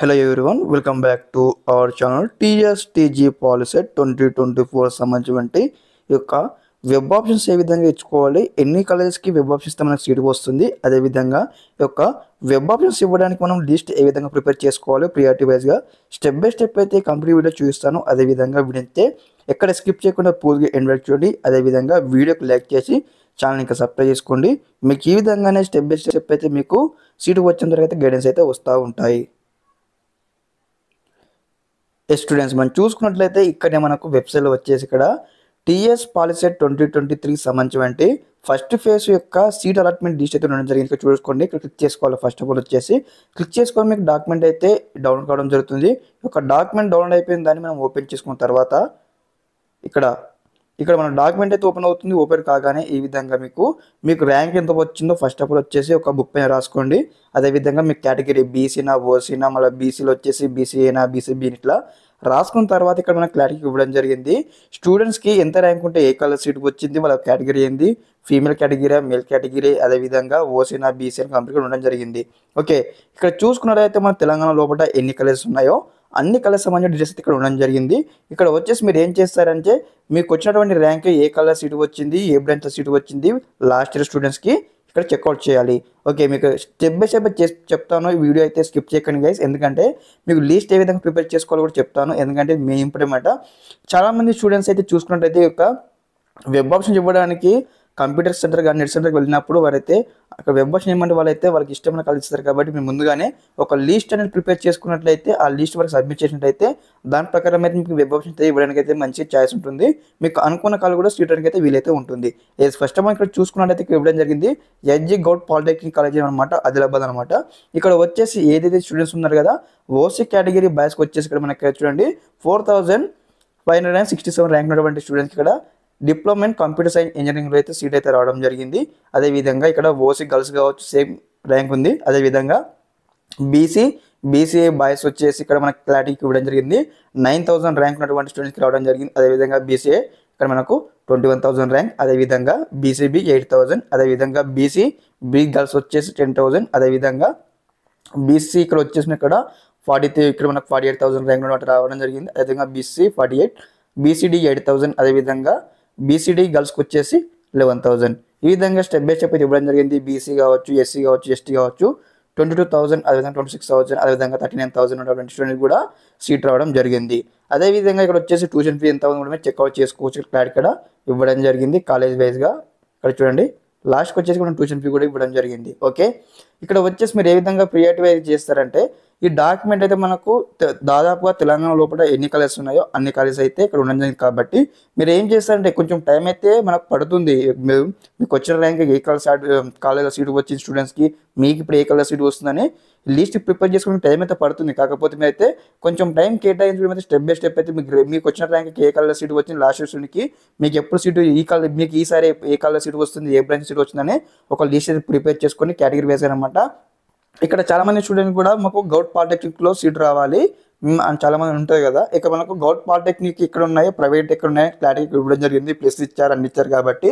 Hello everyone, welcome back to our channel TSTG POLYCET 2024 సంబంధించి యొక్క web options ఏ విధంగా ఇచ్చుకోవాలి, ఎన్ని కాలేజెస్కి వెబ్ ఆప్షన్స్ మనకు సీట్ వస్తుంది, అదేవిధంగా యొక్క వెబ్ ఆప్షన్స్ ఇవ్వడానికి మనం లిస్ట్ ఏ విధంగా ప్రిపేర్ చేసుకోవాలి ప్రియారిటీ వైజ్గా స్టెప్ బై స్టెప్ అయితే కంప్లీట్ వీడియో చూపిస్తాను. అదేవిధంగా వీడితే ఎక్కడ స్కిప్ చేయకుండా పూర్తిగా ఎండ్ వరకు చూడండి. అదేవిధంగా వీడియోకి లైక్ చేసి ఛానల్ ఇంకా సబ్స్క్రైబ్ చేసుకోండి. మీకు ఈ విధంగానే స్టెప్ బై స్టెప్ అయితే మీకు సీటు వచ్చిన తర్వాత అయితే గైడెన్స్ అయితే వస్తూ ఉంటాయి. స్టూడెంట్స్ మనం చూసుకున్నట్లయితే ఇక్కడే మనకు వెబ్సైట్లో వచ్చేసి ఇక్కడ టీఎస్ పాలిసెట్ 2023 సంబంధించి ఫస్ట్ ఫేజ్ యొక్క సీట్ అలాట్మెంట్ లిస్ట్ అయితే ఉండడం జరిగింది. ఇక్కడ చూసుకోండి, ఇక్కడ క్లిక్ చేసుకోవాలి. ఫస్ట్ ఆఫ్ ఆల్ వచ్చేసి క్లిక్ చేసుకొని మీకు డాక్యుమెంట్ అయితే డౌన్లోడ్ కావడం జరుగుతుంది. ఒక డాక్యుమెంట్ డౌన్లోడ్ అయిపోయిన దాన్ని మనం ఓపెన్ చేసుకున్న తర్వాత ఇక్కడ మన డాక్యుమెంట్ అయితే ఓపెన్ అవుతుంది. ఓపెన్ కాగానే ఈ విధంగా మీకు ర్యాంక్ ఎంత వచ్చిందో ఫస్ట్ ఆఫ్ ఆల్ వచ్చేసి ఒక బుక్ పైన రాసుకోండి. అదేవిధంగా మీకు కేటగిరీ బీసీనా ఓసీనా మళ్ళీ బీసీలో వచ్చేసి బీసీఏనా బీసీబీని ఇట్లా రాసుకున్న తర్వాత ఇక్కడ మనకు క్లారిటీ ఇవ్వడం జరిగింది. స్టూడెంట్స్కి ఎంత ర్యాంక్ ఉంటే ఏ కలర్ సీట్ వచ్చింది, వాళ్ళ కేటగిరీ ఏంది, ఫీమేల్ కేటగిరీ మేల్ కేటగిరీ, అదేవిధంగా ఓసీనా బీసీ అని కంప్లీట్గా ఉండడం జరిగింది. ఓకే, ఇక్కడ చూసుకున్నట్లయితే మన తెలంగాణ లోపల ఎన్ని కలర్స్ ఉన్నాయో అన్ని కలర్స్ సంబంధించిన డీటెయిల్స్ ఇక్కడ ఉండడం జరిగింది. ఇక్కడ వచ్చేసి మీరు ఏం చేస్తారంటే మీకు వచ్చినటువంటి ర్యాంక్ ఏ కలర్ సీట్ వచ్చింది, ఏ బ్రాంచ్లో సీట్ వచ్చింది లాస్ట్ ఇయర్ స్టూడెంట్స్కి ఇక్కడ చెక్అవుట్ చేయాలి. ఓకే, మీకు స్టెప్ బై స్టెప్ చెప్తాను. ఈ వీడియో అయితే స్కిప్ చేయకండి గైస్, ఎందుకంటే మీకు లిస్ట్ ఏ విధంగా ప్రిపేర్ చేసుకోవాలో కూడా చెప్తాను. ఎందుకంటే మెయిన్ ఇంపార్టెంట్ చాలామంది స్టూడెంట్స్ అయితే చూసుకున్నట్టయితే యొక్క వెబ్ ఆప్షన్ ఇవ్వడానికి కంప్యూటర్ సెంటర్ కానీ నెట్ సెంటర్కి వెళ్ళినప్పుడు వారైతే అక్కడ వెబ్ ఆప్షన్ ఏమంటే వాళ్ళైతే వాళ్ళకి ఇష్టమైన కలిస్తారు. కాబట్టి మీరు ముందుగానే ఒక లిస్ట్ అనేది ప్రిపేర్ చేసుకున్నట్లయితే ఆ లిస్ట్ వరకు సబ్మిట్ చేసినట్లయితే దాని ప్రకారం అయితే మీకు వెబ్ ఆప్షన్ అయితే ఇవ్వడానికి అయితే మంచి ఛాయిస్ ఉంటుంది. మీకు అనుకున్న కాలు కూడా సీట్ అయితే వీలైతే ఉంటుంది. ఫస్ట్ ఆఫ్ ఆల్ ఇక్కడ చూసుకున్నట్లయితే ఇక్కడ ఇవ్వడం జరిగింది ఎస్జీ గౌడ్ పాలిటెక్నిక్ కాలేజ్ అనమాట, ఆదిలాబాద్ అనమాట. ఇక్కడ వచ్చేసి ఏదైతే స్టూడెంట్స్ ఉన్నారు కదా ఓసీ కేటగిరీ బాయ్స్కి వచ్చేసి ఇక్కడ మనకి చూడండి 4567 ర్యాంక్ ఉన్నటువంటి స్టూడెంట్స్ ఇక్కడ డిప్లొమా ఇన్ కంప్యూటర్ సైన్స్ ఇంజనీరింగ్లో అయితే సీట్ అయితే రావడం జరిగింది. అదేవిధంగా ఇక్కడ ఓసీ గర్ల్స్ కావచ్చు సేమ్ ర్యాంక్ ఉంది. అదేవిధంగా బీసీఏ బాయ్స్ వచ్చేసి ఇక్కడ మనకు క్లారిటీకి ఇవ్వడం జరిగింది 9000 ర్యాంక్ ఉన్నటువంటి స్టూడెంట్స్కి రావడం జరిగింది. అదేవిధంగా బీసీఏ ఇక్కడ మనకు 21,000 ర్యాంక్, అదేవిధంగా బీసీబీ 8,000, అదేవిధంగా బీ గర్ల్స్ వచ్చేసి 10,000, అదేవిధంగా బీసీ ఇక్కడ వచ్చేసి ఇక్కడ 43 ఇక్కడ మనకు 48,000 ర్యాంక్ రావడం జరిగింది. అదేవిధంగా బీసీ 48, బీసీడీ 8,000, అదేవిధంగా బీసీడీ గర్ల్స్కి వచ్చేసి 11,000. ఈ విధంగా స్టెప్ బై స్టెప్ అయితే ఇవ్వడం జరిగింది. బీసీ కావచ్చు, ఎస్సీ కావచ్చు, ఎస్టీ కావచ్చు 22,000, అదేవిధంగా 26,000, అదేవిధంగా 39,000 ఉన్నటువంటి స్టూడెంట్ కూడా సీట్ రావడం జరిగింది. అదేవిధంగా ఇక్కడ వచ్చేసి ట్యూషన్ ఫీ ఎంత కూడా చెక్అవుట్ చేసుకోవచ్చు. ఇక్కడ ఇవ్వడం జరిగింది కాలేజ్ వైజ్గా. ఇక్కడ చూడండి లాస్ట్కి వచ్చేసి మనం ట్యూషన్ ఫీ కూడా ఇవ్వడం జరిగింది. ఓకే, ఇక్కడ వచ్చేసి మీరు ఏ విధంగా ప్రియారిటీ వైజ్ చేస్తారంటే ఈ డాక్యుమెంట్ అయితే మనకు దాదాపుగా తెలంగాణ లోపల ఎన్ని కాలేజెస్ ఉన్నాయో అన్ని కాలేజెస్ అయితే ఇక్కడ ఉండడం జరిగింది. కాబట్టి మీరు ఏం చేస్తారంటే కొంచెం టైం అయితే మనకు పడుతుంది. మీకు వచ్చిన ర్యాంక్ ఏ కాలేజ్లో సీట్ వచ్చింది స్టూడెంట్స్కి, మీకు ఇప్పుడు ఏ కలర్ సీట్ వస్తుందని లిస్ట్ ప్రిపేర్ చేసుకునే టైం అయితే పడుతుంది. కాకపోతే మీరు అయితే కొంచెం టైం కేటాయించడం అయితే స్టెప్ బై స్టెప్ అయితే మీకు వచ్చిన ర్యాంక్కి ఏ కలర్ సీట్ వచ్చింది లాస్ట్ స్టూడెంట్కి, మీకు ఎప్పుడు సీటు మీకు ఈసారి ఏ కలర్ సీట్ వస్తుంది, ఏ బ్రాంచ్ సీట్ వచ్చిందని ఒక లిస్ట్ అయితే ప్రిపేర్ చేసుకొని కేటగిరీ వైజ్ అనమాట. ఇక్కడ చాలామంది స్టూడెంట్ కూడా మాకు గౌడ్ పాలిటెక్నిక్లో సీట్ రావాలి అని చాలామంది ఉంటుంది కదా. ఇక మనకు గౌడ్ పాలిటెక్నిక్ ఇక్కడ ఉన్నాయో ప్రైవేట్ ఎక్కడ ఉన్నాయో క్లారిటీ ఇవ్వడం జరిగింది. ప్లస్ ఇచ్చారు అన్ని ఇచ్చారు. కాబట్టి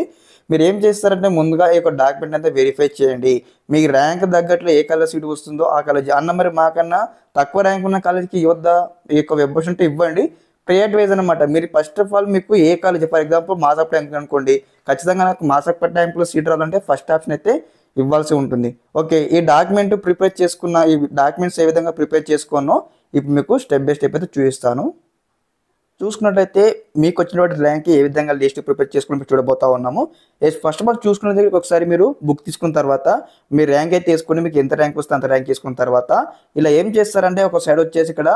మీరు ఏం చేస్తారంటే ముందుగా ఈ యొక్క డాక్యుమెంట్ అయితే వెరిఫై చేయండి. మీ ర్యాంక్ తగ్గట్లు ఏ కాలేజ్ సీట్ వస్తుందో ఆ కాలేజీ అన్న మరి మాకన్నా తక్కువ ర్యాంక్ ఉన్న కాలేజీకి ఇవ్వద్దా ఈ యొక్క వెబ్ ఆప్షన్ ఇవ్వండి. ప్రియారిటీ వైజ్ అనమాట. మీరు ఫస్ట్ ఆఫ్ ఆల్ మీకు ఏ కాలేజ్ ఫర్ ఎగ్జాంపుల్ మాసాప్ ట్యాంక్ అనుకోండి, ఖచ్చితంగా నాకు మాసాప్ ట్యాంక్లో సీట్ రావాలంటే ఫస్ట్ ఆప్షన్ అయితే ఇవ్వాల్సి ఉంటుంది. ఓకే, ఈ డాక్యుమెంట్ ప్రిపేర్ చేసుకున్న ఈ డాక్యుమెంట్స్ ఏ విధంగా ప్రిపేర్ చేసుకున్నో ఇప్పుడు మీకు స్టెప్ బై స్టెప్ అయితే చూపిస్తాను. చూసుకున్నట్లయితే మీకు వచ్చినటువంటి ర్యాంక్ ఏ విధంగా లిస్ట్ ప్రిపేర్ చేసుకుని చూడబోతా ఉన్నాము. ఫస్ట్ ఆఫ్ ఆల్ చూసుకున్నది ఒకసారి మీరు బుక్ తీసుకున్న తర్వాత మీ ర్యాంక్ అయితే తీసుకుని మీకు ఎంత ర్యాంక్ వస్తే అంత ర్యాంక్ తీసుకున్న తర్వాత ఇలా ఏం చేస్తారంటే ఒక సైడ్ వచ్చేసి ఇక్కడ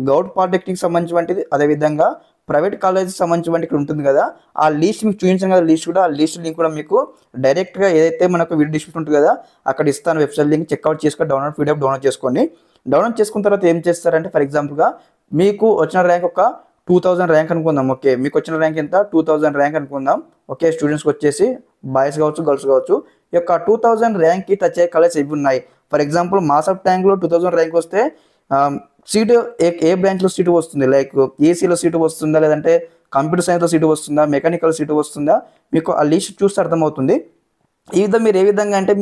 గౌడ్ పాలిటెక్నిక్ సంబంధించినటువంటిది, అదేవిధంగా ప్రైవేట్ కాలేజ్ సంబంధించిన ఇక్కడ ఉంటుంది కదా ఆ లిస్ట్ మీకు చూపించాను కదా లిస్ట్ కూడా, ఆ లిస్ట్ లింక్ కూడా మీకు డైరెక్ట్గా ఏదైతే మనకు వీడియో డిస్క్రిప్షన్ ఉంటుంది కదా అక్కడ ఇస్తాను. వెబ్సైట్ లింక్ చెక్అవుట్ చేసుకొని పీడిఎఫ్ డౌన్లోడ్ చేసుకోండి. డౌన్లోడ్ చేసుకున్న తర్వాత ఏం చేస్తారంటే ఫర్ ఎగ్జాంపుల్గా మీకు వచ్చిన ర్యాంక్ ఒక 2000 ర్యాంక్ అనుకుందాం. ఓకే, మీకు వచ్చిన ర్యాంక్ ఎంత 2000 ర్యాంక్ అనుకుందాం. ఓకే, స్టూడెంట్స్కి వచ్చేసి బాయ్స్ కావచ్చు గర్ల్స్ కావచ్చు ఈ యొక్క 2000 ర్యాంక్కి టచ్ అయ్యే కాలేజ్ ఇవి ఉన్నాయి. ఫర్ ఎగ్జాంపుల్ మాసాప్ ట్యాంక్లో 2000 ర్యాంక్ వస్తే సీటు ఏ బ్రాంచ్లో సీటు వస్తుంది, లైక్ ఏసీలో సీటు వస్తుందా, లేదంటే కంప్యూటర్ సైన్స్లో సీటు వస్తుందా, మెకానికల్ సీటు వస్తుందా, మీకు ఆ లిస్ట్ చూస్తే అర్థమవుతుంది. ఈ విధంగా మీరు ఏ విధంగా అంటే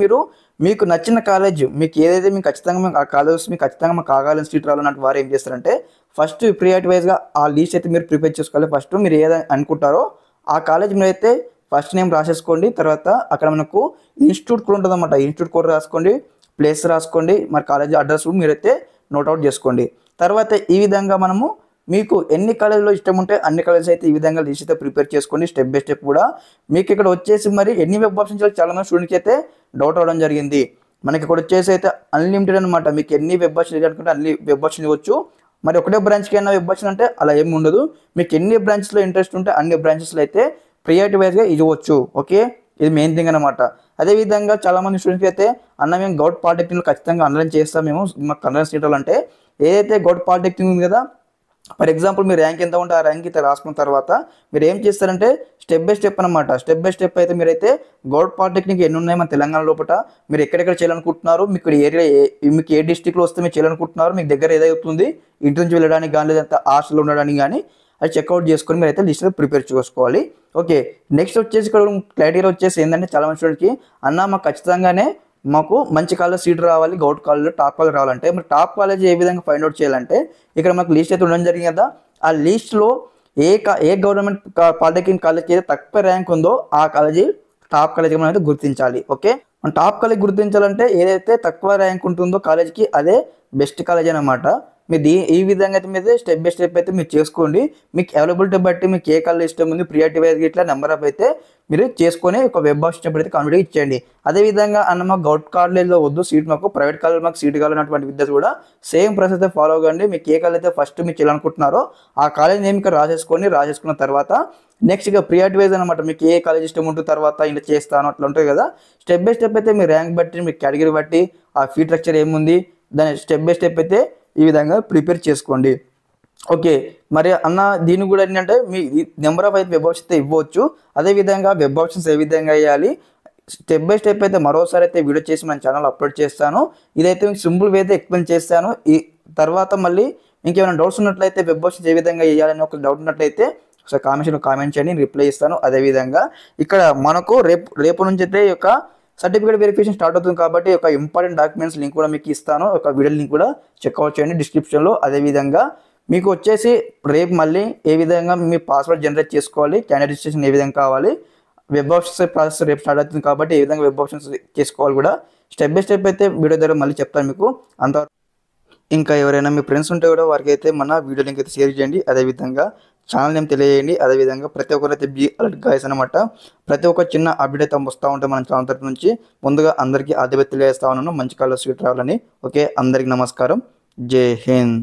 మీకు నచ్చిన కాలేజ్ మీకు ఏదైతే మీకు ఖచ్చితంగా మీకు ఆ కాలేజెస్ మీకు ఖచ్చితంగా మాకు కావాలని సీట్ రావాలన్నట్టు వారు ఏం చేస్తారంటే ఫస్ట్ ప్రియారిటీ వైజ్గా ఆ లీస్ట్ అయితే మీరు ప్రిపేర్ చేసుకోవాలి. ఫస్ట్ మీరు ఏదైనా అనుకుంటారో ఆ కాలేజ్ మీరు అయితే ఫస్ట్ నేమ్ రాసేసుకోండి. తర్వాత అక్కడ మనకు ఇన్స్టిట్యూట్ కోడ్ ఉంటుంది అన్నమాట. ఇన్స్టిట్యూట్ కోడ్ రాసుకోండి, ప్లేస్ రాసుకోండి, మరి కాలేజ్ అడ్రస్ మీరైతే నోట్అవుట్ చేసుకోండి. తర్వాత ఈ విధంగా మనము మీకు ఎన్ని కాలేజీలో ఇష్టం ఉంటే అన్ని కాలేజెస్ అయితే ఈ విధంగా లిస్ట్ అయితే ప్రిపేర్ చేసుకోండి స్టెప్ బై స్టెప్ కూడా. మీకు ఇక్కడ వచ్చేసి మరి ఎన్ని వెబ్ ఆప్షన్స్ చాలా మంది స్టూడెంట్కి అయితే డౌట్ అవ్వడం జరిగింది. మనకి ఇక్కడ వచ్చేసి అయితే అన్లిమిటెడ్ అనమాట. మీకు ఎన్ని వెబ్ ఆప్షన్ అనుకుంటే అన్ని వెబ్ ఆప్షన్ ఇవ్వచ్చు. మరి ఒకటే బ్రాంచ్కి అయినా వెబ్ ఆప్షన్ అంటే అలా ఏమి ఉండదు. మీకు ఎన్ని బ్రాంచెస్లో ఇంట్రెస్ట్ ఉంటే అన్ని బ్రాంచెస్లో అయితే ప్రియారిటీ వైజ్గా ఇవ్వచ్చు. ఓకే, ఇది మెయిన్ థింగ్ అనమాట. అదేవిధంగా చాలామంది స్టూడెంట్స్కి అయితే అన్న మేము గౌట్ పాలిటెక్నిక్లో ఖచ్చితంగా ఆన్లైన్ చేస్తాం, మేము మాకు ఆన్లైన్ సీట్ అంటే ఏదైతే గౌట్ పాలిటెక్నిక్ ఉంది కదా, ఫర్ ఎగ్జాంపుల్ మీ ర్యాంక్ ఎంత ఉంటే ఆ ర్యాంక్ అయితే రాసుకున్న తర్వాత మీరు ఏం చేస్తారంటే స్టెప్ బై స్టెప్ అనమాట. స్టెప్ బై స్టెప్ అయితే మీరైతే గౌట్ పాలిటెక్నిక్ ఎన్ని ఉన్నాయి మన తెలంగాణ లోపల, మీరు ఎక్కడెక్కడ చేయాలనుకుంటున్నారు, మీకు ఏరియా మీకు ఏ డిస్టిక్లో వస్తే మీరు చేయాలనుకుంటున్నారు, మీకు దగ్గర ఏదవుతుంది ఇంటి నుంచి వెళ్ళడానికి కానీ లేదంటే హాస్టల్లో ఉండడానికి కానీ అది చెక్అవుట్ చేసుకొని మీరు అయితే లిస్ట్ ప్రిపేర్ చేసుకోవాలి. ఓకే, నెక్స్ట్ వచ్చేసి ఇక్కడ క్రైటీరియా వచ్చేసి ఏంటంటే చాలా మంది స్టూడెంట్కి అన్న మాకు ఖచ్చితంగానే మాకు మంచి కాలేజ్ సీట్ రావాలి, గౌట్ కాలేజ్ టాప్ కాలేజ్ రావాలంటే మరి టాప్ కాలేజ్ ఏ విధంగా ఫైండ్ అవుట్ చేయాలంటే ఇక్కడ మనకు లిస్ట్ అయితే ఉండడం జరిగింది కదా, ఆ లిస్ట్లో ఏ గవర్నమెంట్ పాలిటెక్నిక్ కాలేజ్కి అయితే తక్కువ ర్యాంక్ ఉందో ఆ కాలేజీ టాప్ కాలేజ్గా మనం అయితే గుర్తించాలి. ఓకే, మనం టాప్ కాలేజ్ గుర్తించాలంటే ఏదైతే తక్కువ ర్యాంక్ ఉంటుందో కాలేజ్కి అదే బెస్ట్ కాలేజ్ అనమాట. మీరు ఈ విధంగా అయితే మీరు స్టెప్ బై స్టెప్ అయితే మీరు చేసుకోండి. మీకు అవైలబిలిటీ బట్టి మీకు ఏ కాలేజ్ ఇష్టం ఉంది ప్రియారిటీ వైజ్ ఇట్లా నెంబర్ ఆఫ్ అయితే మీరు చేసుకొని ఒక వెబ్ ఆప్షన్ అయితే కాన్ఫిడెంట్గా ఇచ్చేయండి. అదేవిధంగా అన్న మాకు గౌట్ కాలేజ్లో వద్దు సీట్, మాకు ప్రైవేట్ కాలేజ్ మాకు సీట్ కావాలన్నటువంటి విద్యార్థులు కూడా సేమ్ ప్రాసెస్ అయితే ఫాలో అవ్వండి. మీకు ఏ కాలేజ్ అయితే ఫస్ట్ మీరు చేయాలనుకుంటున్నారో ఆ కాలేజ్ నేమ్ ఇక్కడ రాసేసుకున్న తర్వాత నెక్స్ట్ ఇక ప్రియారిటీ వైజ్ అనమాట. మీకు ఏ కాలేజ్ ఇష్టం ఉంటుంది తర్వాత ఇలా చేస్తాను అట్లా ఉంటుంది కదా, స్టెప్ బై స్టెప్ అయితే మీ ర్యాంక్ బట్టి మీ కేటగిరీ బట్టి ఆ ఫీ స్ట్రక్చర్ ఏముంది దాన్ని స్టెప్ బై స్టెప్ అయితే ఈ విధంగా ప్రిపేర్ చేసుకోండి. ఓకే, మరి అన్న దీన్ని కూడా ఏంటంటే మీ నెంబర్ ఆఫ్ అయితే వెబ్ ఆప్షన్స్ అయితే ఇవ్వచ్చు. అదేవిధంగా వెబ్ ఆప్షన్స్ ఏ విధంగా వేయాలి స్టెప్ బై స్టెప్ అయితే మరోసారి అయితే వీడియో చేసి మన ఛానల్ అప్లోడ్ చేస్తాను. ఇదైతే మీకు సింపుల్ వే అయితే ఎక్స్ప్లెయిన్ చేస్తాను. ఈ తర్వాత మళ్ళీ ఇంకేమైనా డౌట్స్ ఉన్నట్లయితే వెబ్ ఆప్షన్స్ ఏ విధంగా వేయాలని ఒక డౌట్ ఉన్నట్లయితే ఒకసారి కామెంట్ చేయండి, నేను రిప్లై ఇస్తాను. అదేవిధంగా ఇక్కడ మనకు రేపు నుంచి అయితే ఈ యొక్క సర్టిఫికేట్ వెరిఫికేషన్ స్టార్ట్ అవుతుంది కాబట్టి ఒక ఇంపార్టెంట్ డాక్యుమెంట్స్ లింక్ కూడా మీకు ఇస్తాను, ఒక వీడియో లింక్ కూడా చెక్అవుట్ చేయండి డిస్క్రిప్షన్లో. అదేవిధంగా మీకు వచ్చేసి రేపు మళ్ళీ ఏ విధంగా మీ పాస్వర్డ్ జనరేట్ చేసుకోవాలి, క్యాండిడేట్ రిజిస్ట్రేషన్ ఏ విధంగా కావాలి, వెబ్ ఆప్షన్స్ ప్రాసెస్ రేపు స్టార్ట్ అవుతుంది కాబట్టి ఏ విధంగా వెబ్ ఆప్షన్స్ చేసుకోవాలి కూడా స్టెప్ బై స్టెప్ అయితే వీడియో ద్వారా మళ్ళీ చెప్తాను మీకు. అంత ఇంకా ఎవరైనా మీ ఫ్రెండ్స్ ఉంటే కూడా వారికి అయితే మన వీడియో లింక్ అయితే షేర్ చేయండి. అదేవిధంగా ఛానల్ నేమ్ తెలియజేయండి. అదేవిధంగా ప్రతి ఒక్కరైతే బీ అలర్ట్ గాయ్స్ అనమాట. ప్రతి ఒక్క చిన్న అప్డేట్ అయితే వస్తూ ఉంటే మన ఛానల్ తరపు నుంచి ముందుగా అందరికీ ఆర్థిక తెలియజేస్తా ఉన్నాను మంచి కాలేజ్ సీట్ రావాలని. ఓకే, అందరికీ నమస్కారం, జై హింద్.